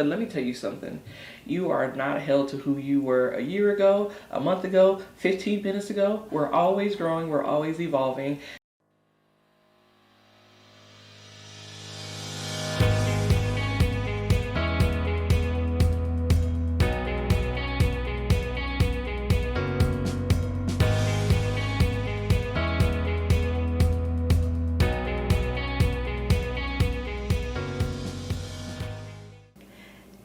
And let me tell you something. You are not held to who you were a year ago, a month ago, 15 minutes ago. We're always growing. We're always evolving.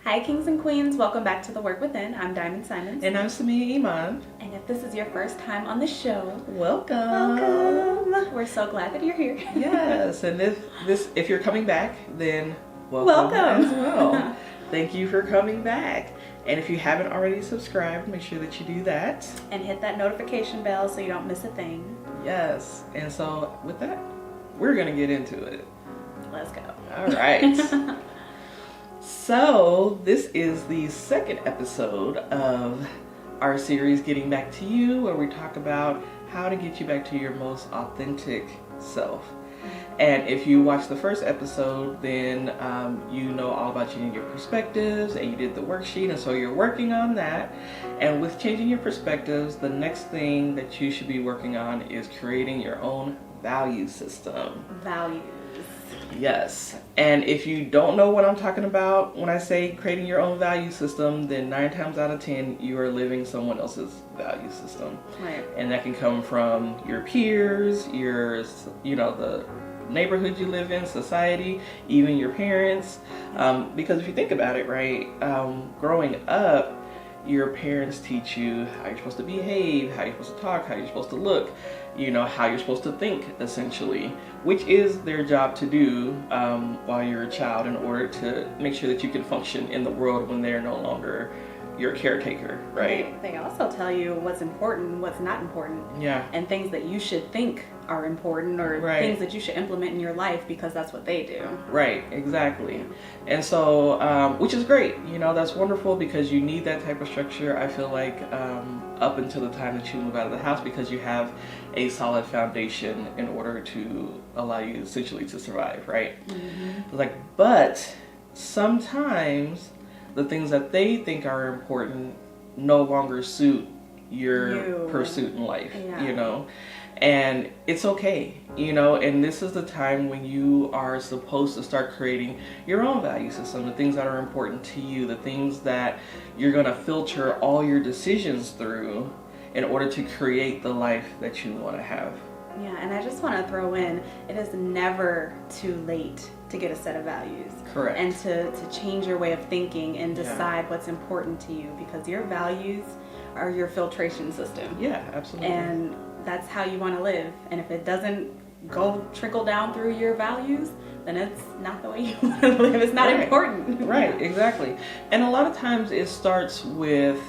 Hi Kings and Queens, welcome back to The Work Within. I'm Diamond Simons. And I'm Samia Iman. And if this is your first time on the show, welcome. We're so glad that you're here. Yes, and if you're coming back, then welcome as well. Thank you for coming back. And if you haven't already subscribed, make sure that you do that. And hit that notification bell so you don't miss a thing. Yes, and so with that, we're gonna get into it. Let's go. All right. So this is the second episode of our series, Getting Back to You, where we talk about how to get you back to your most authentic self. And if you watched the first episode, then you know all about changing your perspectives, and you did the worksheet, and so you're working on that. And with changing your perspectives, the next thing that you should be working on is creating your own value system. Values. Yes. And if you don't know what I'm talking about when I say creating your own value system, then 9 times out of 10, you are living someone else's value system. Right. And that can come from your peers, the neighborhood you live in, society, even your parents. Because if you think about it, right, growing up, your parents teach you how you're supposed to behave, how you're supposed to talk, how you're supposed to look, how you're supposed to think, essentially, which is their job to do while you're a child in order to make sure that you can function in the world when they're no longer your caretaker, right? They also tell you what's important, what's not important. Yeah. And things that you should think are important, or things that you should implement in your life because that's what they do. Right, exactly. And so, which is great, that's wonderful because you need that type of structure, I feel like, up until the time that you move out of the house, because you have a solid foundation in order to allow you essentially to survive, right? Mm-hmm. But sometimes the things that they think are important no longer suit your pursuit in life, and it's okay, and this is the time when you are supposed to start creating your own value system, the things that are important to you, the things that you're going to filter all your decisions through in order to create the life that you want to have. Yeah, and I just want to throw in, it is never too late to get a set of values. Correct. And to change your way of thinking and decide what's important to you, because your values are your filtration system. Yeah, absolutely. And that's how you want to live. And if it doesn't trickle down through your values, then it's not the way you want to live. It's not important. Right, exactly. And a lot of times it starts with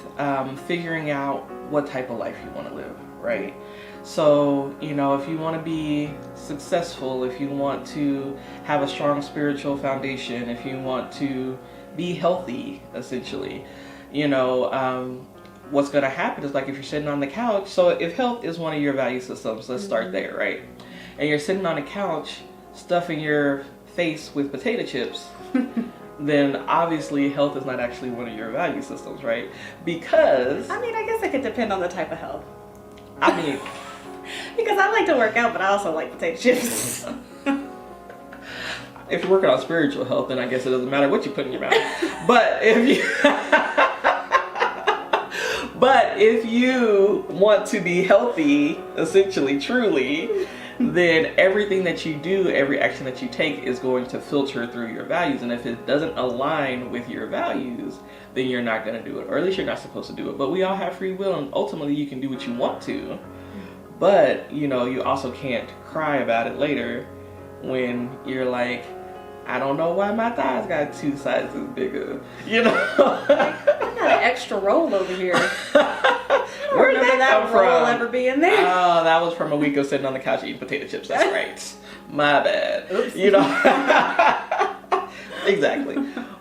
figuring out what type of life you want to live, right? So, if you want to be successful, if you want to have a strong spiritual foundation, if you want to be healthy, essentially, what's going to happen is, like, if you're sitting on the couch, so if health is one of your value systems, let's start there, right? And you're sitting on a couch stuffing your face with potato chips, then obviously health is not actually one of your value systems, right? Because I guess it could depend on the type of health. Because I like to work out, but I also like potato chips. If you're working on spiritual health, then I guess it doesn't matter what you put in your mouth. But if you want to be healthy, essentially, truly, then everything that you do, every action that you take is going to filter through your values. And if it doesn't align with your values, then you're not going to do it, or at least you're not supposed to do it. But we all have free will, and ultimately you can do what you want to. But, you also can't cry about it later when you're like, I don't know why my thighs got 2 sizes bigger, I got an extra roll over here. Where did that come from? Roll ever be in there? Oh, that was from a week of sitting on the couch eating potato chips. That's right. My bad. Oops. Exactly.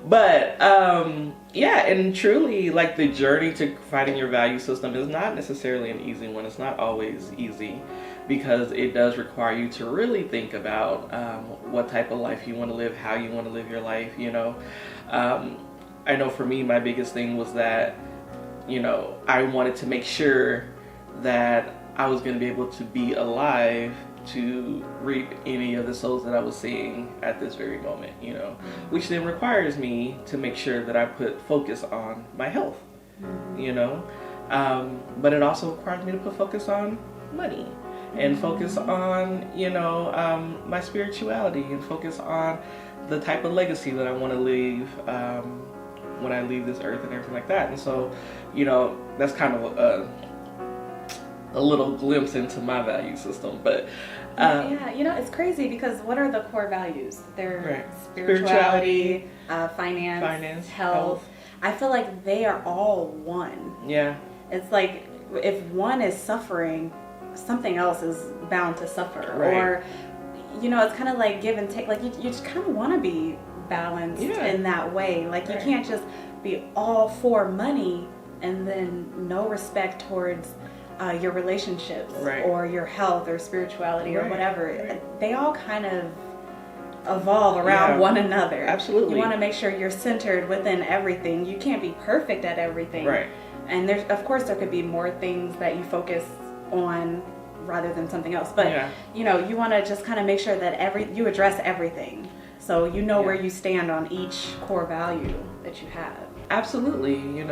But, and truly, like, the journey to finding your value system is not necessarily an easy one. It's not always easy, because it does require you to really think about what type of life you want to live, how you want to live your life, I know for me, my biggest thing was that, I wanted to make sure that I was going to be able to be alive to reap any of the souls that I was seeing at this very moment, which then requires me to make sure that I put focus on my health, but it also requires me to put focus on money and focus on, my spirituality and focus on the type of legacy that I want to leave when I leave this earth and everything like that. And so, that's kind of a little glimpse into my value system. But it's crazy because what are the core values? They're right. spirituality, finance, health. I feel like they are all one. Yeah. It's like if one is suffering, something else is bound to suffer. Right. Or, it's kind of like give and take. Like you just kind of want to be balanced in that way. Like you can't just be all for money and then no respect towards your relationships or your health or spirituality or whatever. Right. They all kind of evolve around one another. Absolutely. You want to make sure you're centered within everything. You can't be perfect at everything. Right. And there's, of course, there could be more things that you focus on rather than something else. But you want to just kind of make sure that you address everything. So where you stand on each core value that you have. Absolutely.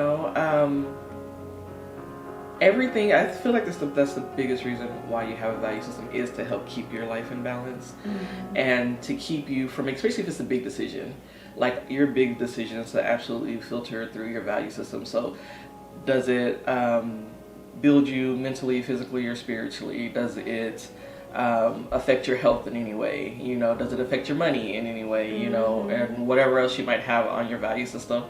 Everything, I feel like that's the biggest reason why you have a value system is to help keep your life in balance and to keep you from, especially if it's a big decision, like your big decisions to absolutely filter through your value system. So does it build you mentally, physically, or spiritually? Does it affect your health in any way? Does it affect your money in any way? And whatever else you might have on your value system.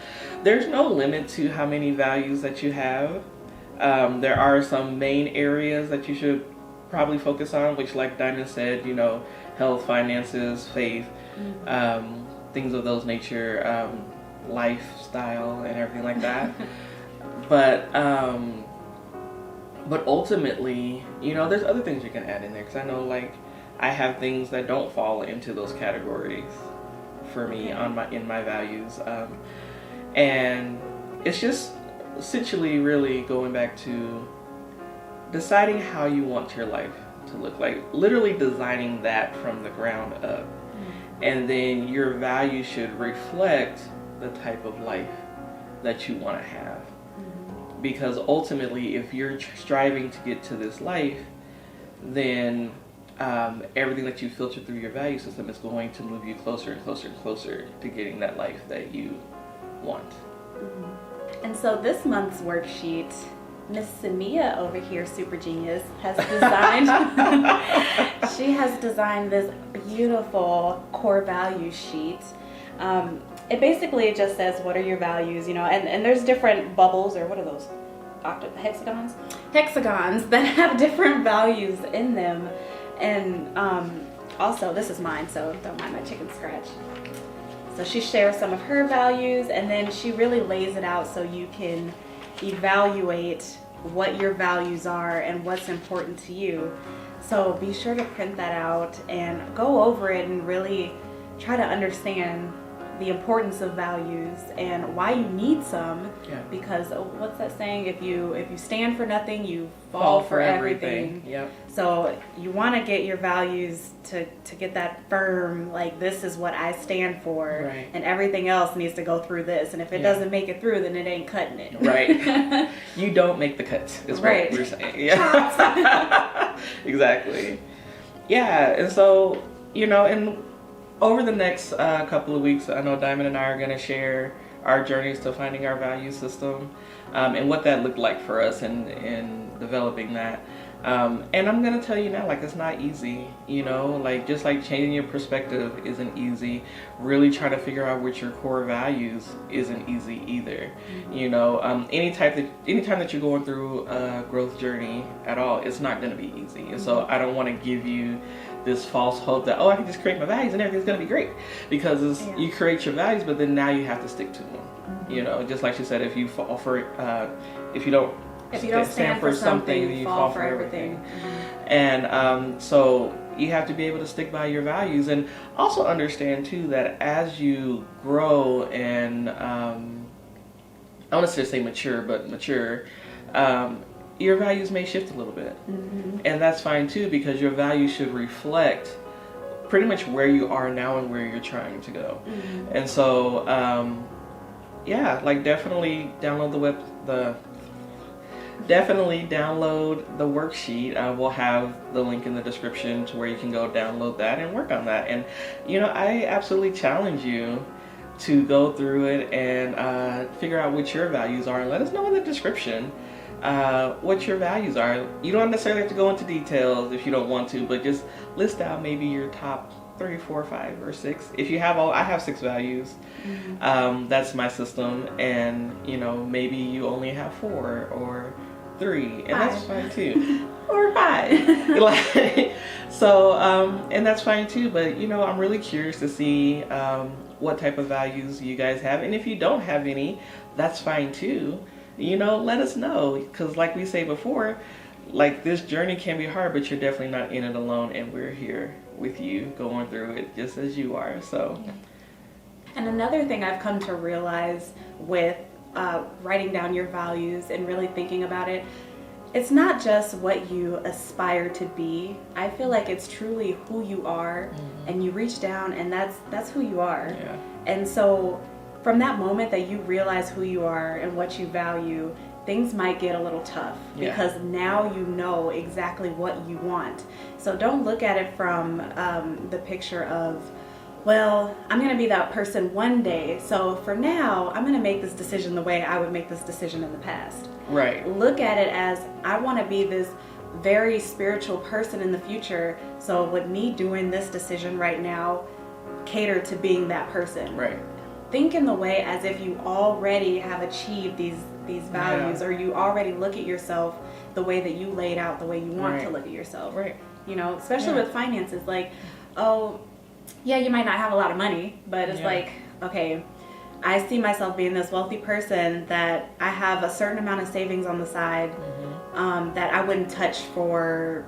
There's no limit to how many values that you have. There are some main areas that you should probably focus on, which, like Diamond said, health, finances, faith, things of those nature, lifestyle, and everything like that. But ultimately, there's other things you can add in there, because I know, like, I have things that don't fall into those categories for me in my values, and it's just essentially really going back to deciding how you want your life to look like, literally designing that from the ground up. And then your values should reflect the type of life that you want to have. Because ultimately, if you're striving to get to this life, then everything that you filter through your value system is going to move you closer and closer and closer to getting that life that you want. And so this month's worksheet, Miss Samia over here, Super Genius, has designed, she has designed this beautiful core value sheet. It basically just says, what are your values, and there's different bubbles, or what are those? Hexagons? Hexagons that have different values in them. And also, this is mine, so don't mind my chicken scratch. So she shares some of her values, and then she really lays it out so you can evaluate what your values are and what's important to you. So be sure to print that out and go over it and really try to understand the importance of values and why you need some. Because what's that saying? If you stand for nothing, you fall for everything. Yep. So you want to get your values to get that firm, like, this is what I stand for, and everything else needs to go through this. And if it doesn't make it through, then it ain't cutting it. Right. You don't make the cut, is what we're saying. Yeah. Exactly. Yeah. And so, and over the next couple of weeks, I know Diamond and I are going to share our journeys to finding our value system and what that looked like for us in developing that. And I'm going to tell you now, like, it's not easy, like, just like changing your perspective isn't easy. Really trying to figure out what your core values isn't easy either. Anytime that you're going through a growth journey at all, it's not going to be easy. And so I don't want to give you this false hope that, I can just create my values and everything's going to be great, because you create your values, but then now you have to stick to them. Just like she said, if you fall for if you don't stand for something, you fall for everything. And so you have to be able to stick by your values, and also understand too that as you grow and I want to say mature, but mature, your values may shift a little bit. And that's fine too, because your values should reflect pretty much where you are now and where you're trying to go. And so, yeah, like definitely download definitely download the worksheet. We'll have the link in the description to where you can go download that and work on that. And, you know, I absolutely challenge you to go through it and figure out what your values are, and let us know in the description what your values are. You don't necessarily have to go into details if you don't want to, but just list out maybe your top 3, 4, 5, or 6. If you have I have 6 values. That's my system, and you know, maybe you only have 4 or 3, and 5. That's fine too. Or 5. So, and that's fine too. But you know, I'm really curious to see what type of values you guys have, and if you don't have any, that's fine too. You know, let us know, because like we say before, like this journey can be hard, but you're definitely not in it alone, and we're here with you going through it just as you are. So, and another thing I've come to realize with writing down your values and really thinking about it, it's not just what you aspire to be. I feel like it's truly who you are, and you reach down and that's who you are. Yeah. And so from that moment that you realize who you are and what you value, things might get a little tough, because now you know exactly what you want. So don't look at it from the picture of, well, I'm going to be that person one day, so for now I'm going to make this decision the way I would make this decision in the past. Right. Look at it as, I want to be this very spiritual person in the future, so with me doing this decision right now, cater to being that person. Right. Think in the way as if you already have achieved these values, or you already look at yourself the way that you laid out, the way you want to look at yourself. Right. You know, especially with finances, like, oh, yeah, you might not have a lot of money, but it's like, okay, I see myself being this wealthy person that I have a certain amount of savings on the side that I wouldn't touch for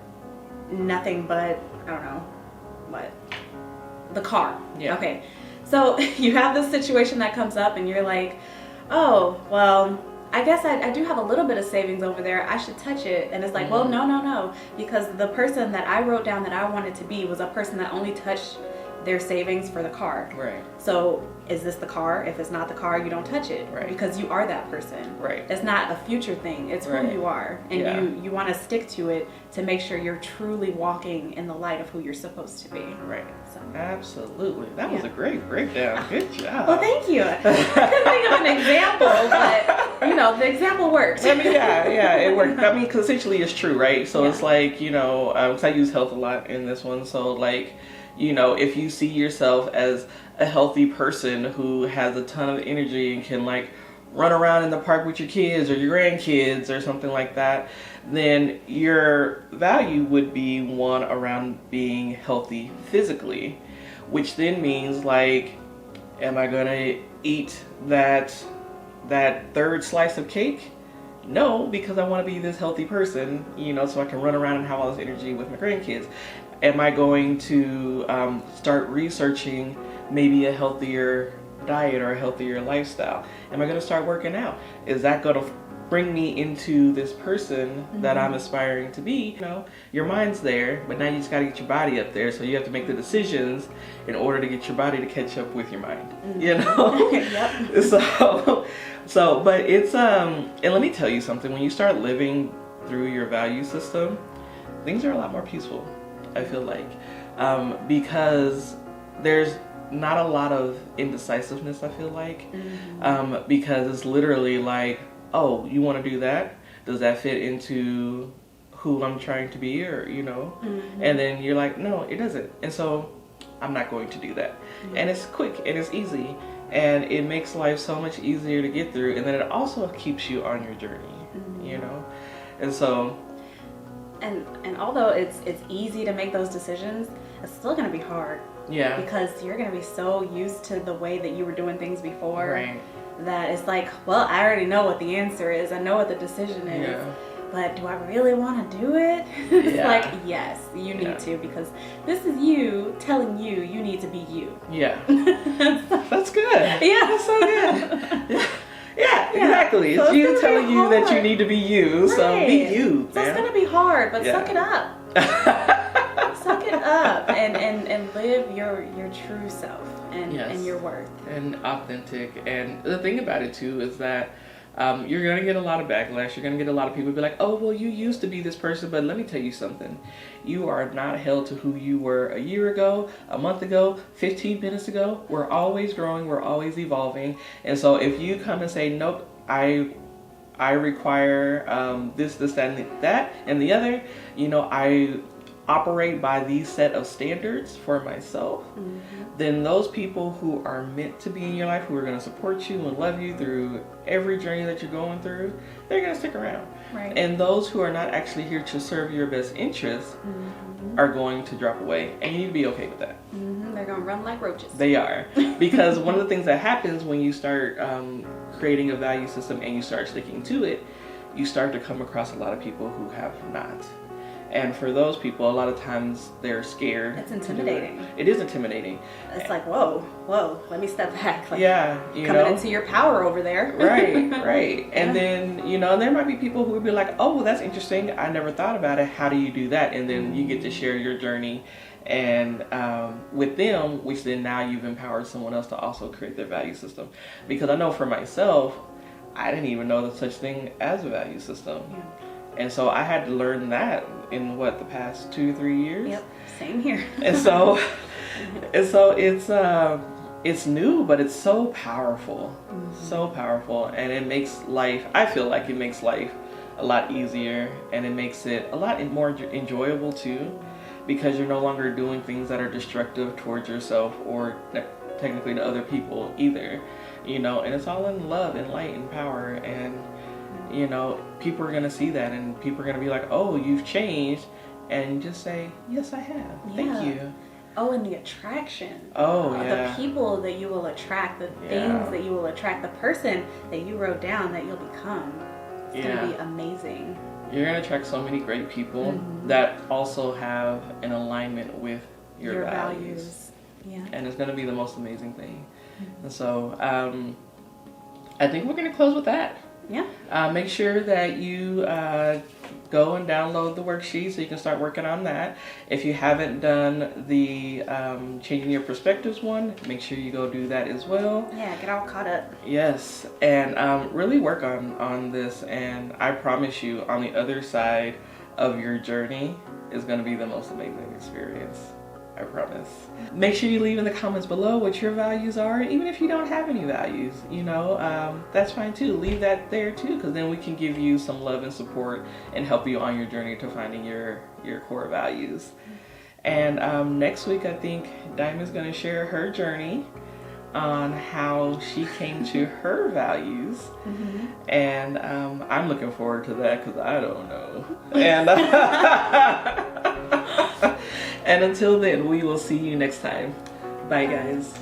nothing but, I don't know, what? The car. Yeah. Okay. So you have this situation that comes up and you're like, oh, well, I guess I do have a little bit of savings over there. I should touch it. And it's like, well, no. Because the person that I wrote down that I wanted to be was a person that only touched their savings for the car. Right. So is this the car? If it's not the car, you don't touch it. Right. Because you are that person. Right. It's not a future thing. It's who you are. And you want to stick to it to make sure you're truly walking in the light of who you're supposed to be. Right. So. Absolutely. That was a great breakdown. Good job. Well, thank you. I couldn't think of an example, but you know, the example worked. I mean, yeah, it worked. I mean, because essentially it's true, right? So it's like, you know, because I use health a lot in this one. So like, you know, if you see yourself as a healthy person who has a ton of energy and can like run around in the park with your kids or your grandkids or something like that, then your value would be one around being healthy physically, which then means like, am I gonna eat that third slice of cake? No, because I want to be this healthy person, you know, so I can run around and have all this energy with my grandkids. Am I going to start researching maybe a healthier diet or a healthier lifestyle? Am I going to start working out? Is that going to bring me into this person that I'm aspiring to be? You know, your mind's there, but now you just got to get your body up there. So you have to make the decisions in order to get your body to catch up with your mind. You know? Yep. So, but it's and let me tell you something. When you start living through your value system, things are a lot more peaceful, I feel like, because there's not a lot of indecisiveness, I feel like, because it's literally like, oh, you want to do that? Does that fit into who I'm trying to be, or, you know? And then you're like, no, it doesn't. And so I'm not going to do that. And it's quick and it's easy, and it makes life so much easier to get through. And then it also keeps you on your journey, you know? And so, and although it's easy to make those decisions, it's still going to be hard. Yeah. Because you're going to be so used to the way that you were doing things before. Right. That it's like, well, I already know what the answer is. I know what the decision is. Yeah. But do I really want to do it? It's like, yes, you need to, because this is you telling you need to be you. Yeah. That's good. Yeah. That's so good. Yeah, Exactly. So It's you gonna be telling you that you hard. need to be you. So Right. be you, So man. it's gonna be hard, but Yeah. suck it up. Suck it up and live your true self and your worth. And authentic. And the thing about it too is that you're going to get a lot of backlash. You're going to get a lot of people be like, oh, well, you used to be this person, but let me tell you something. You are not held to who you were a year ago, a month ago, 15 minutes ago. We're always growing. We're always evolving. And so if you come and say, nope, I require this, that, and the other, I operate by these set of standards for myself, then those people who are meant to be in your life, who are going to support you and love you through every journey that you're going through, they're going to stick around. Right. And those who are not actually here to serve your best interests are going to drop away, and you need to be okay with that. They're going to run like roaches. They are. Because one of the things that happens when you start creating a value system and you start sticking to it, you start to come across a lot of people who have not. And for those people, a lot of times they're scared. It's intimidating. It is intimidating. It's like, whoa, let me step back. Like, Yeah, coming into your power over there. Right. And then, there might be people who would be like, oh, well, that's interesting. I never thought about it. How do you do that? And then you get to share your journey. And with them, which then now you've empowered someone else to also create their value system. Because I know for myself, I didn't even know there's such thing as a value system. Yeah. And so I had to learn that in the past 2-3 years. Yep, same here. And so it's new, but it's so powerful, so powerful, and it makes life. I feel like it makes life a lot easier, and it makes it a lot more enjoyable too, because you're no longer doing things that are destructive towards yourself or technically to other people either. And it's all in love and light and power, and people are going to see that, and people are going to be like, oh, you've changed, and just say, yes, I have. Thank you. Oh, and the attraction. Oh, yeah. The people that you will attract, the things that you will attract, the person that you wrote down that you'll become. It's going to be amazing. You're going to attract so many great people that also have an alignment with your values. Yeah. And it's going to be the most amazing thing. And so I think we're going to close with that. Yeah. Make sure that you go and download the worksheet so you can start working on that. If you haven't done the Changing Your Perspectives one, make sure you go do that as well. Yeah, get all caught up. Yes, and really work on this, and I promise you, on the other side of your journey is going to be the most amazing experience. I promise. Make sure you leave in the comments below what your values are. Even if you don't have any values, that's fine too. Leave that there too, because then we can give you some love and support and help you on your journey to finding your core values. And next week, I think Diamond's going to share her journey on how she came to her values. And I'm looking forward to that because I don't know. And And until then, we will see you next time. Bye, guys.